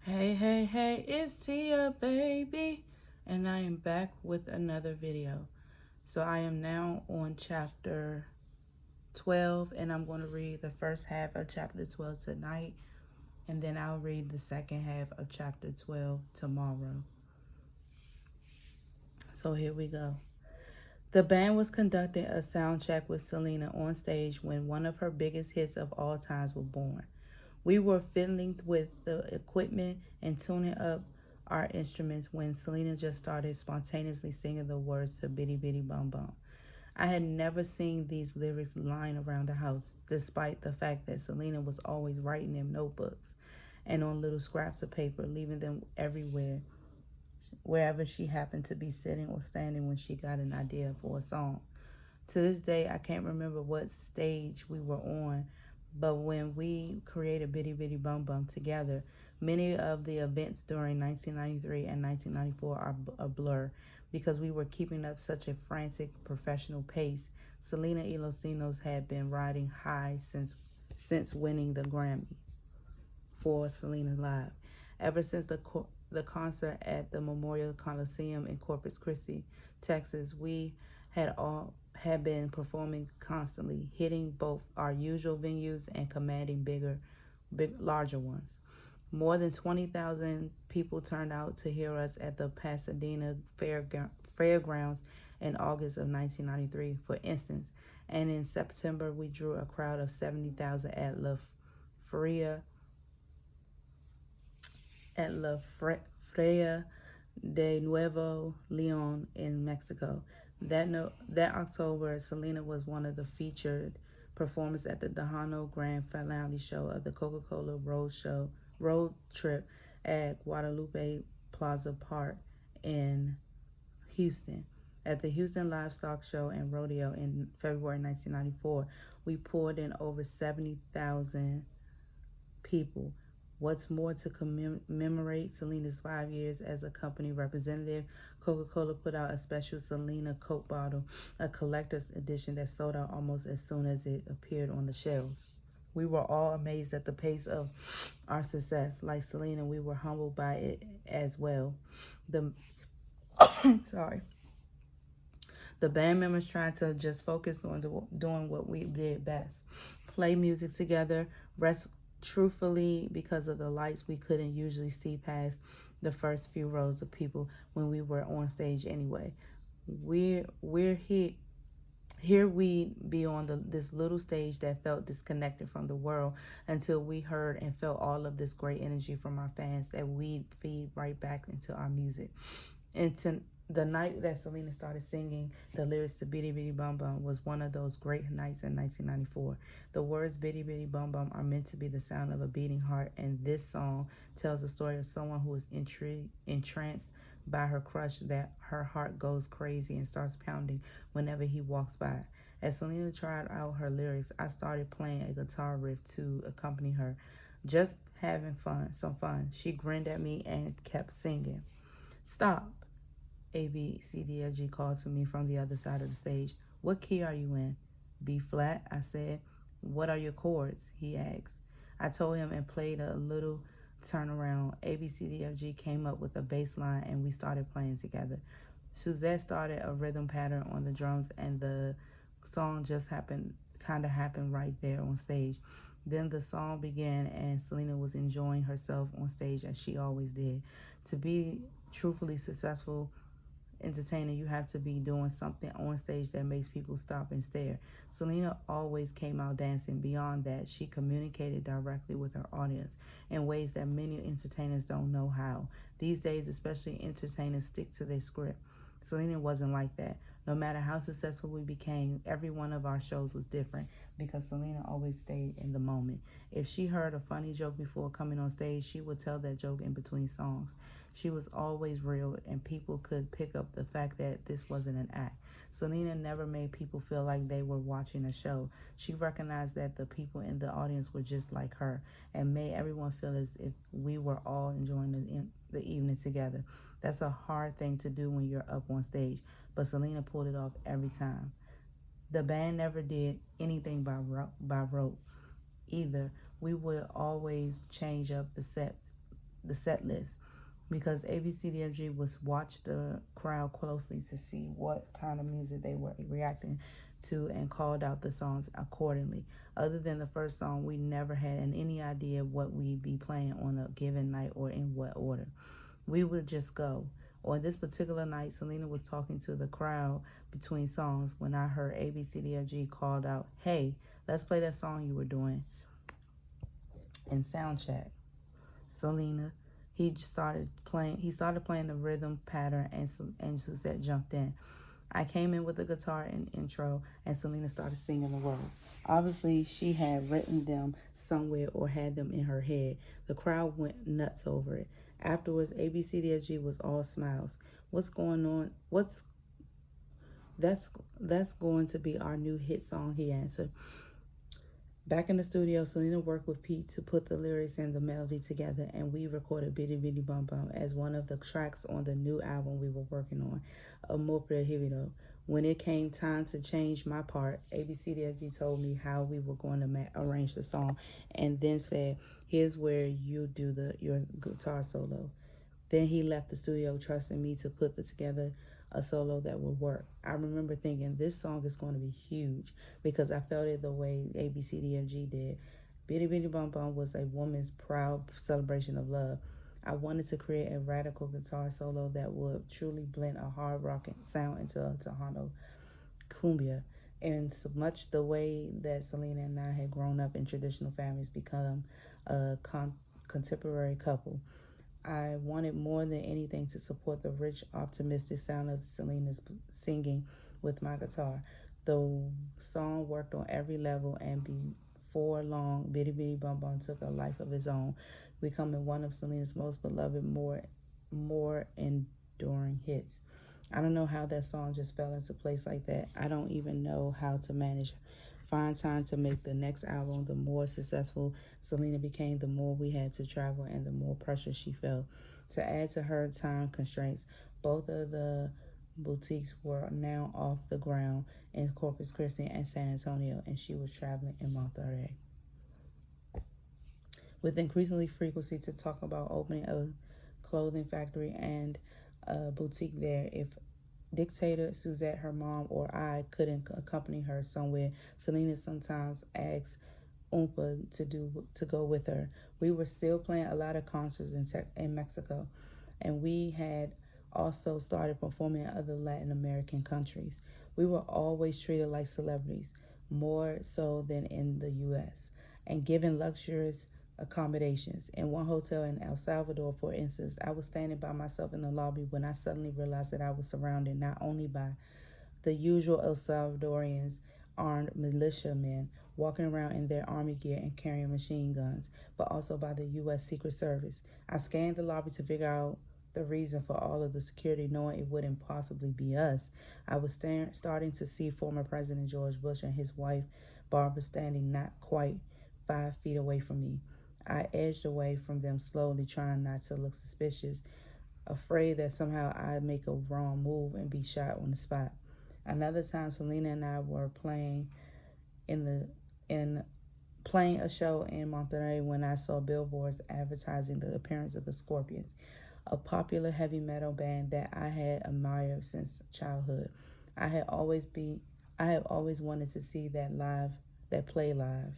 Hey, hey, hey, it's Tia, baby, and I am back with another video. So I am now on chapter 12, and I'm going to read the first half of chapter 12 tonight, and then I'll read the second half of chapter 12 tomorrow. So here we go. The band was conducting a sound check with Selena on stage when one of her biggest hits of all times was born. We were fiddling with the equipment and tuning up our instruments when Selena just started spontaneously singing the words to Bitty Bitty Bum Bum. I had never seen these lyrics lying around the house, despite the fact that Selena was always writing in notebooks and on little scraps of paper, leaving them everywhere, wherever she happened to be sitting or standing when she got an idea for a song. To this day, I can't remember what stage we were on, but when we created Bitty Bitty Bum Bum together, many of the events during 1993 and 1994 are a blur because we were keeping up such a frantic professional pace. Selena y Los Dinos had been riding high since winning the Grammy for Selena Live. Ever since the concert at the Memorial Coliseum in Corpus Christi, Texas, we had been performing constantly, hitting both our usual venues and commanding larger ones. More than 20,000 people turned out to hear us at the Pasadena Fairgrounds in August of 1993, for instance, and in September we drew a crowd of 70,000 Feria at La Feria de Nuevo Leon in Mexico. That October, Selena was one of the featured performers at the Dejano Grand Finale show of the Coca-Cola Road Trip at Guadalupe Plaza Park in Houston. At the Houston Livestock Show and Rodeo in February 1994, we poured in over 70,000 people. What's more, to commemorate Selena's 5 years as a company representative, Coca-Cola put out a special Selena Coke bottle, a collector's edition that sold out almost as soon as it appeared on the shelves. We were all amazed at the pace of our success. Like Selena, we were humbled by it as well. The sorry. The band members tried to just focus on doing what we did best. Play music together, rest truthfully because of the lights we couldn't usually see past the first few rows of people when we were on stage anyway. We're here we be on this little stage that felt disconnected from the world until we heard and felt all of this great energy from our fans that we feed right back into our music. And the night that Selena started singing the lyrics to Bitty Bitty Bum Bum was one of those great nights in 1994. The words Bitty Bitty Bum Bum are meant to be the sound of a beating heart, and this song tells the story of someone who is entranced by her crush, that her heart goes crazy and starts pounding whenever he walks by. As Selena tried out her lyrics, I started playing a guitar riff to accompany her, just having some fun. She grinned at me and kept singing. Stop, A, B, C, D, F, G called to me from the other side of the stage. What key are you in? B flat, I said. What are your chords? He asked. I told him and played a little turnaround. A, B, C, D, F, G came up with a bass line and we started playing together. Suzette started a rhythm pattern on the drums and the song just kind of happened right there on stage. Then the song began and Selena was enjoying herself on stage as she always did. To be truthfully successful entertainer, you have to be doing something on stage that makes people stop and stare. Selena always came out dancing. Beyond that, she communicated directly with her audience in ways that many entertainers don't know how. These days, especially, entertainers stick to their script. Selena wasn't like that. No matter how successful we became, every one of our shows was different because Selena always stayed in the moment. If she heard a funny joke before coming on stage, she would tell that joke in between songs. She was always real, and people could pick up the fact that this wasn't an act. Selena never made people feel like they were watching a show. She recognized that the people in the audience were just like her and made everyone feel as if we were all enjoying the evening together. That's a hard thing to do when you're up on stage, but Selena pulled it off every time. The band never did anything by rote either. We would always change up the set the set list because ABCDFG was watched the crowd closely to see what kind of music they were reacting to and called out the songs accordingly. Other than the first song, we never had any idea what we'd be playing on a given night or in what order. We would just go. On this particular night, Selena was talking to the crowd between songs when I heard ABCDFG called out, "Hey, let's play that song you were doing in sound check." Selena, He started playing the rhythm pattern, and Suzette jumped in. I came in with the guitar and intro, and Selena started singing the words. Obviously, she had written them somewhere or had them in her head. The crowd went nuts over it. Afterwards, ABCDFG was all smiles. What's going on? That's that's going to be our new hit song, he answered. Back in the studio, Selena worked with Pete to put the lyrics and the melody together, and we recorded Bitty Bitty Bum Bum as one of the tracks on the new album we were working on, Amor Prohibido. When it came time to change my part, ABCDFG told me how we were going to arrange the song, and then said, "Here's where you do your guitar solo." Then he left the studio trusting me to put together a solo that would work. I remember thinking this song is going to be huge because I felt it the way ABCDFG did. Bitty Bitty Bum Bum was a woman's proud celebration of love. I wanted to create a radical guitar solo that would truly blend a hard rock sound into a Tejano cumbia. And so much the way that Selena and I had grown up in traditional families, become a contemporary couple. I wanted more than anything to support the rich, optimistic sound of Selena's singing with my guitar. The song worked on every level, and before long, Bitty Bitty Bum Bum took a life of its own, becoming one of Selena's most beloved, more enduring hits. I don't know how that song just fell into place like that. I don't even know how to find time to make the next album. The more successful Selena became, the more we had to travel and the more pressure she felt. To add to her time constraints, both of the boutiques were now off the ground in Corpus Christi and San Antonio, and she was traveling in Monterrey. With increasingly frequency to talk about opening a clothing factory and a boutique there, if Dictator, Suzette, her mom, or I couldn't accompany her somewhere, Selena sometimes asked Oompa to go with her. We were still playing a lot of concerts in Mexico, and we had also started performing in other Latin American countries. We were always treated like celebrities, more so than in the U.S., and given luxurious accommodations. In one hotel in El Salvador, for instance, I was standing by myself in the lobby when I suddenly realized that I was surrounded not only by the usual El Salvadorians, armed militiamen walking around in their army gear and carrying machine guns, but also by the U.S. Secret Service. I scanned the lobby to figure out the reason for all of the security, knowing it wouldn't possibly be us. I was starting to see former President George Bush and his wife, Barbara, standing not quite 5 feet away from me. I edged away from them slowly, trying not to look suspicious, afraid that somehow I'd make a wrong move and be shot on the spot. Another time, Selena and I were in the in playing a show in Monterrey when I saw billboards advertising the appearance of the Scorpions, a popular heavy metal band that I had admired since childhood. I had always be I have always wanted to see that play live.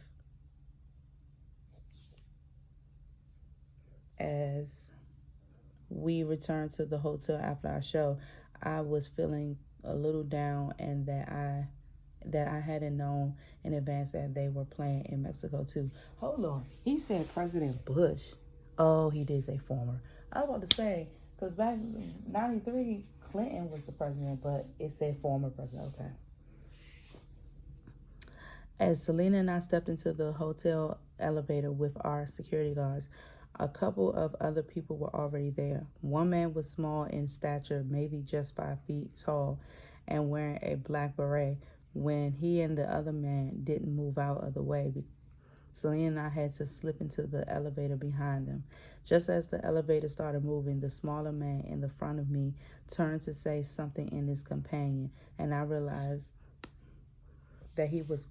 As we returned to the hotel after our show, I was feeling a little down, and that I hadn't known in advance that they were playing in Mexico too. Hold on, he said President Bush. Oh, he did say former. I was about to say because back in '93, Clinton was the president, but it said former president. Okay. As Selena and I stepped into the hotel elevator with our security guards, a couple of other people were already there. One man was small in stature, maybe just 5 feet tall, and wearing a black beret. When he and the other man didn't move out of the way, Selena and I had to slip into the elevator behind them. Just as the elevator started moving, the smaller man in the front of me turned to say something in his companion, and I realized that he was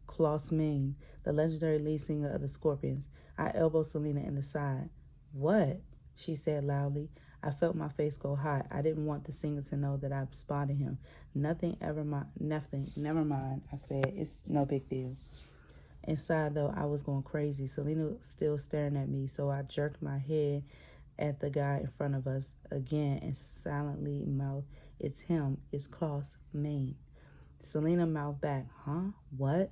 Klaus Meine, the legendary lead singer of the Scorpions. I elbowed Selena in the side. What? she said loudly. I felt my face go hot. I didn't want the singer to know that I spotted him. Nothing, never mind, I said. It's no big deal. Inside, though, I was going crazy. Selena was still staring at me, so I jerked my head at the guy in front of us again and silently mouthed, "It's him. It's Klaus Main." Selena mouthed back, "Huh? What?"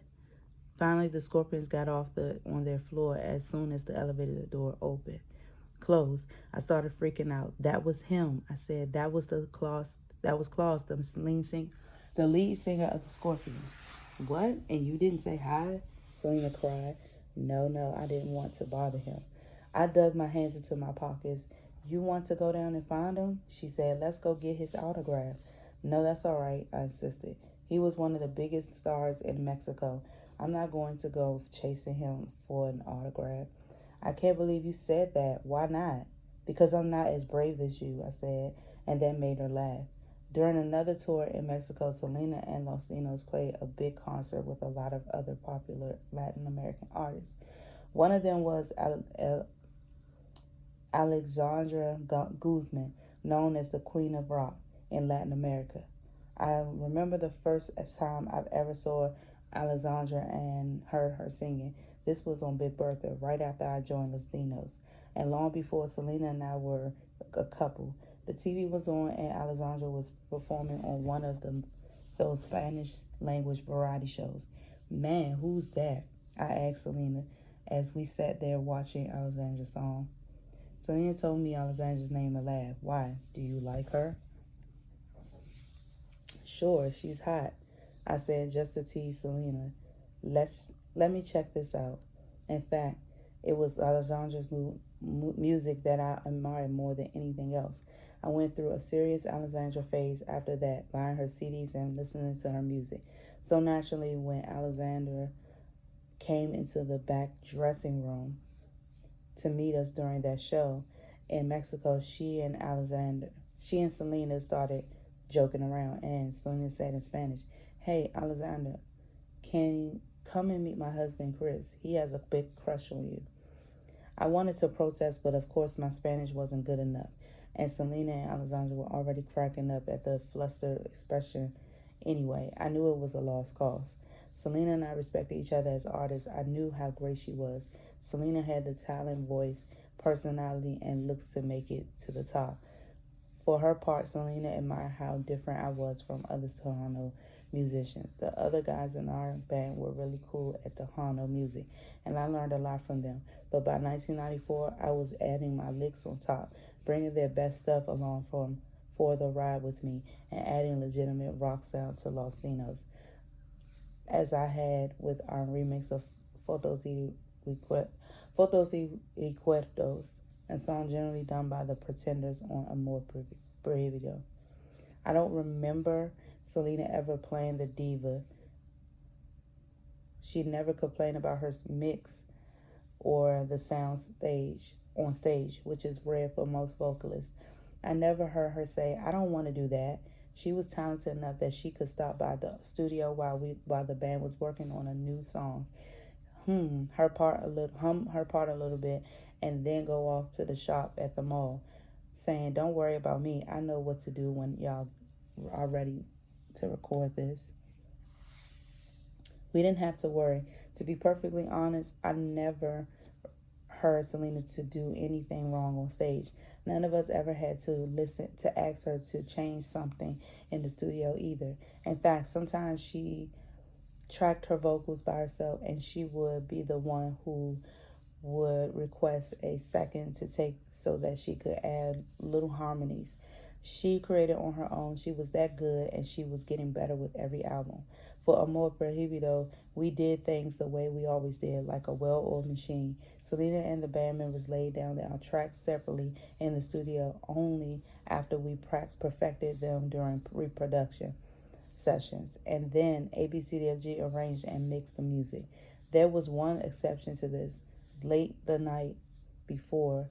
Finally, the Scorpions got off on their floor as soon as the elevator door opened. Closed. I started freaking out. That was him. I said, "That was the Klaus. That was Klaus, the lead singer of the Scorpions." "What? And you didn't say hi?" Selena cried. No, no, I didn't want to bother him. I dug my hands into my pockets. "You want to go down and find him?" She said. "Let's go get his autograph." "No, that's all right," I insisted. "He was one of the biggest stars in Mexico. I'm not going to go chasing him for an autograph." "I can't believe you said that. Why not?" "Because I'm not as brave as you," I said, and that made her laugh. During another tour in Mexico, Selena and Los Dinos played a big concert with a lot of other popular Latin American artists. One of them was Alexandra Guzman, known as the Queen of Rock in Latin America. I remember the first time I've ever saw Alexandra and heard her singing. This was on Big Bertha, right after I joined Los Dinos, and long before Selena and I were a couple. The TV was on, and Alexandra was performing on one of those Spanish language variety shows. "Man, who's that?" I asked Selena as we sat there watching Alexandra's song. Selena told me Alexandra's name and laughed. "Why? Do you like her?" "Sure, she's hot," I said just to tease Selena. Let me check this out. In fact, it was Alexandra's music that I admired more than anything else. I went through a serious Alexandra phase after that, buying her CDs and listening to her music. So naturally, when Alexandra came into the back dressing room to meet us during that show in Mexico, she and Selena started joking around, and Selena said in Spanish, "Hey, Alexandra, can you come and meet my husband, Chris? He has a big crush on you." I wanted to protest, but of course my Spanish wasn't good enough, and Selena and Alexandra were already cracking up at the flustered expression. Anyway, I knew it was a lost cause. Selena and I respected each other as artists. I knew how great she was. Selena had the talent, voice, personality, and looks to make it to the top. For her part, Selena admired how different I was from other Tejano musicians. The other guys in our band were really cool at Tejano music, and I learned a lot from them. But by 1994, I was adding my licks on top, bringing their best stuff along for the ride with me, and adding legitimate rock sound to Los Dinos, as I had with our remix of Fotos y, Fotos y Recuerdos, a song generally done by the Pretenders on Amor Prohibido. I don't remember Selena ever playing the diva. She never complained about her mix or the sound stage on stage, which is rare for most vocalists. I never heard her say, "I don't want to do that." She was talented enough that she could stop by the studio while the band was working on a new song, hum her part a little bit, and then go off to the shop at the mall, saying, "Don't worry about me. I know what to do when y'all are ready to record this." We didn't have to worry. To be perfectly honest, I never heard Selena to do anything wrong on stage. None of us ever had to ask her to change something in the studio either. In fact, sometimes she tracked her vocals by herself, and she would be the one who would request a second to take so that she could add little harmonies. She created on her own. She was that good, and she was getting better with every album. For Amor Prohibido, we did things the way we always did, like a well-oiled machine. Selena and the band members laid down our tracks separately in the studio only after we perfected them during reproduction sessions, and then ABCDFG arranged and mixed the music. There was one exception to this. Late the night before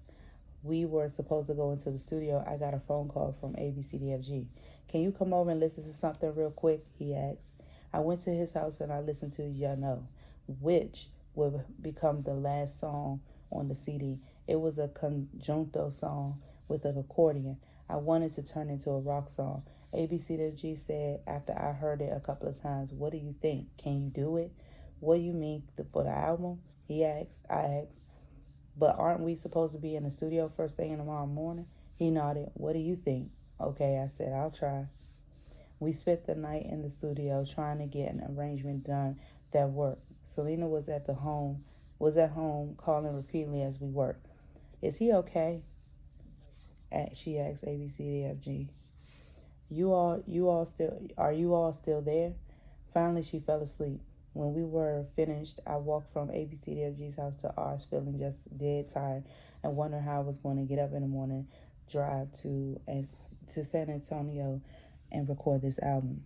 we were supposed to go into the studio, I got a phone call from ABCDFG. "Can you come over and listen to something real quick?" he asked. I went to his house and I listened to Ya Know, which would become the last song on the CD, It was a conjunto song with an accordion. I wanted to turn into a rock song. ABCDFG said after I heard it a couple of times, "What do you think? Can you do it?" "What do you mean for the album?" he asked. I asked, "But aren't we supposed to be in the studio first thing tomorrow morning?" He nodded. "What do you think?" "Okay," I said, "I'll try." We spent the night in the studio trying to get an arrangement done that worked. Selena was at home calling repeatedly as we worked. "Is he okay?" She asked ABCDFG. Are you all still there?" Finally, she fell asleep. When we were finished, I walked from ABCDFG's house to ours, feeling just dead tired and wondering how I was going to get up in the morning, drive to San Antonio, and record this album.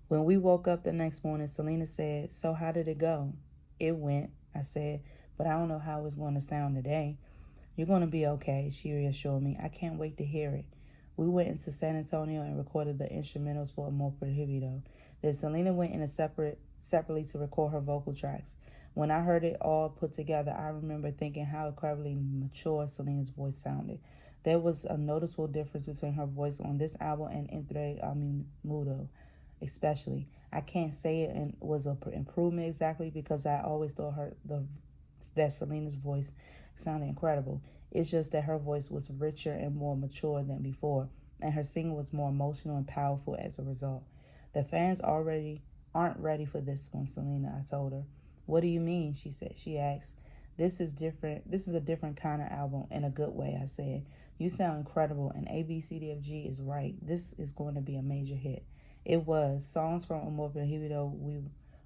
When we woke up the next morning, Selena said, "So how did it go?" "It went," I said, "but I don't know how it's going to sound today." "You're going to be okay," she reassured me. "I can't wait to hear it." We went into San Antonio and recorded the instrumentals for Amor Prohibido. Then Selena went in separately to record her vocal tracks. When I heard it all put together, I remember thinking how incredibly mature Selena's voice sounded. There was a noticeable difference between her voice on this album and Entre Mudo, especially. I can't say it was an improvement exactly because I always thought that Selena's voice sounded incredible. It's just that her voice was richer and more mature than before, and her singing was more emotional and powerful as a result. "The fans already aren't ready for this one, Selena," I told her. "What do you mean?" She asked. This is different. This is a different kind of album in a good way," I said. "You sound incredible, and ABCDFG is right. This is going to be a major hit." It was. Songs from Amor Prohibido we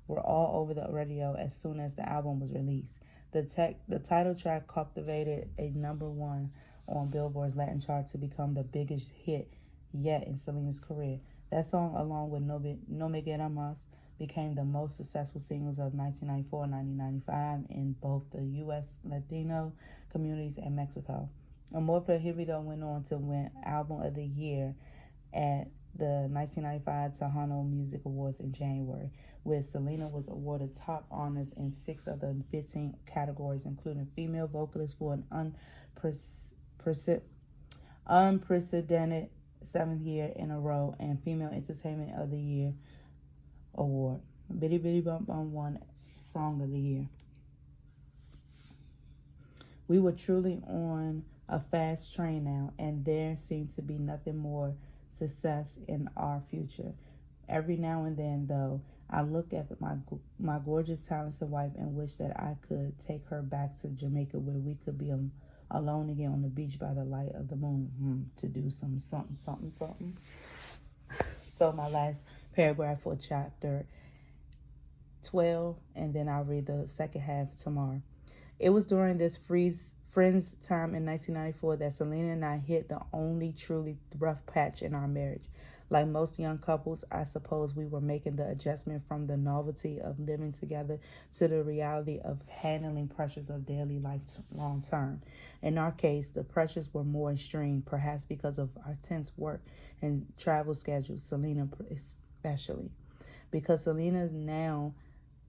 were all over the radio as soon as the album was released. The title track cultivated a #1 on Billboard's Latin chart to become the biggest hit yet in Selena's career. That song, along with No Me Queda Más, became the most successful singles of 1994 and 1995 in both the U.S. Latino communities and Mexico. Amor Prohibido went on to win Album of the Year at the 1995 Tejano Music Awards in January, where Selena was awarded top honors in 6 of the 15 categories, including Female Vocalist for an unprecedented 7th year in a row and Female Entertainment of the Year award. Bitty Bitty Bum Bum won Song of the Year. We were truly on a fast train now, and there seems to be nothing more success in our future. Every now and then, though, I look at my gorgeous, talented wife and wish that I could take her back to Jamaica where we could be alone again on the beach by the light of the moon to do something. So my last paragraph for chapter 12, and then I'll read the second half tomorrow. It was during this Friends time in 1994 that Selena and I hit the only truly rough patch in our marriage. Like most young couples, I suppose we were making the adjustment from the novelty of living together to the reality of handling pressures of daily life long term. In our case, the pressures were more extreme, perhaps because of our tense work and travel schedules, Selena especially. Because Selena now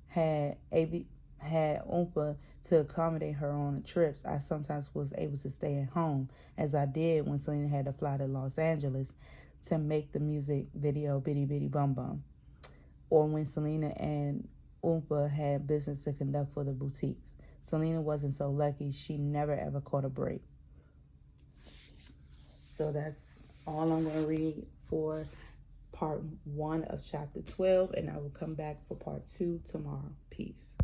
had Oompa to accommodate her on the trips, I sometimes was able to stay at home, as I did when Selena had to fly to Los Angeles to make the music video Bitty Bitty Bum Bum, or when Selena and Oompa had business to conduct for the boutiques. Selena wasn't so lucky. She never ever caught a break. So that's all I'm going to read for part 1 of chapter 12, and I will come back for part 2 tomorrow. Peace.